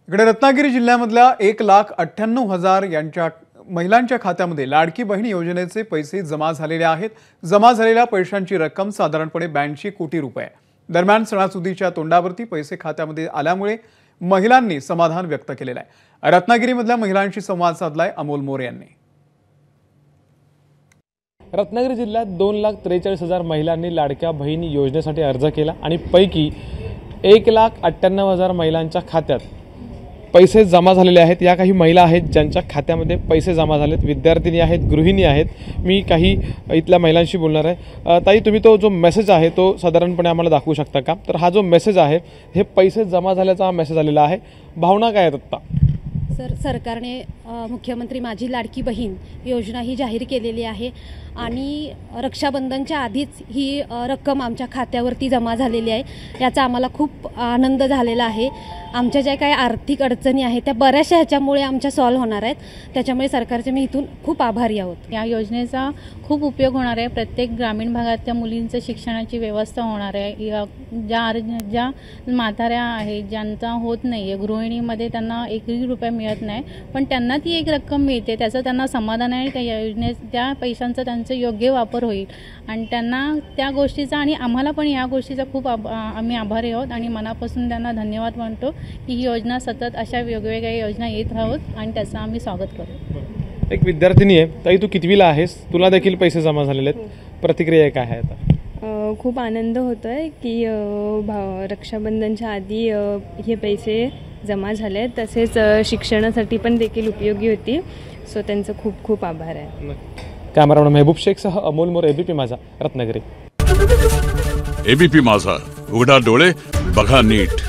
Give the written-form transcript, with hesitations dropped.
इकडे रत्नागिरी जिल्ह्यामधल्या 1,98,000 यांच्या महिलांच्या खात्यामध्ये लाडकी बहीण योजनेचे पैसे जमा झालेले आहेत। जमा झालेल्या पैशांची रक्कम साधारणपणे 82 कोटी रुपये। दरम्यान सणासुदीच्या तोंडावरती पैसे खात्यामध्ये आल्यामुळे महिलांनी समाधान व्यक्त केलेलं आहे। रत्नागिरीमधल्या महिलांशी संवाद साधलाय अमोल मोरे यांनी। रत्नागिरी जिल्ह्यात 2,43,000 महिलांनी लाडक्या बहीण योजनेसाठी अर्ज केला आणि पैकी 1,98,000 महिलांच्या खात्यात पैसे जमा झालेले आहेत। या काही महिला आहेत ज्यांच्या खात्यामध्ये पैसे जमा झालेत, विद्यार्थिनी आहेत, गृहिणी आहेत। मी काही इथल्या महिलांशी बोलणार आहे। ताई, तुम्ही तो जो मेसेज आहे तो साधारणपणे आम्हाला दाखवू शकता का? तर हा जो मेसेज आहे हे पैसे जमा झाल्याचा हा मेसेज आलेला आहे। भावना काय आहेत आत्ता? सरकारने मुख्यमंत्री माझी लाडकी बहीण योजना ही जाहीर केलेली आहे आणि रक्षाबंधनच्या आधीच ही रक्कम आमच्या खात्यावरती जमा झालेली आहे। याचा आम्हाला खूप आनंद झालेला आहे। आमच्या ज्या काही आर्थिक अडचणी आहेत त्या बऱ्याचशा ह्याच्यामुळे आमच्या सॉल्व्ह होणार आहेत। त्याच्यामुळे सरकारचे मी इथून खूप आभारी आहोत। या योजनेचा खूप उपयोग होणार आहे। प्रत्येक ग्रामीण भागातल्या मुलींचं शिक्षणाची व्यवस्था होणार आहे। ज्या म्हाताऱ्या आहेत ज्यांचा होत नाही आहे, गृहिणीमध्ये त्यांना 1 रुपया मिळत नाही, पण त्यांना ती एक रक्कम मिळते, त्याचं त्यांना समाधान आहे। त्या त्या पैशांचा त्यांचा योग्य वापर होईल आणि त्यांना त्या गोष्टीचा आणि आम्हाला पण या गोष्टीचा खूप आम्ही आभारी आहोत आणि मनापासून त्यांना धन्यवाद मानतो की ही योजना सतत अशा वेगवेगळ्या योजना येत राहोत आणि त्याचं आम्ही स्वागत करू। एक विद्यार्थिनी आहे ताई, तू कितवीला आहेस? तुला देखील पैसे जमा झालेले आहेत, प्रतिक्रिया काय आहे आता? खूप आनंद होतोय की रक्षाबंधनच्या आधी हे पैसे जमा झाले, तसेच शिक्षणासाठी पण देखील उपयोगी होती। सो त्यांचं खूप खूप आभार आहे। कॅमेरामॅन मेहबूब शेखसह अमोल मोरे, एबीपी माझा, रत्नागिरी। एबीपी माझा, उघडा डोळे बघा नीट।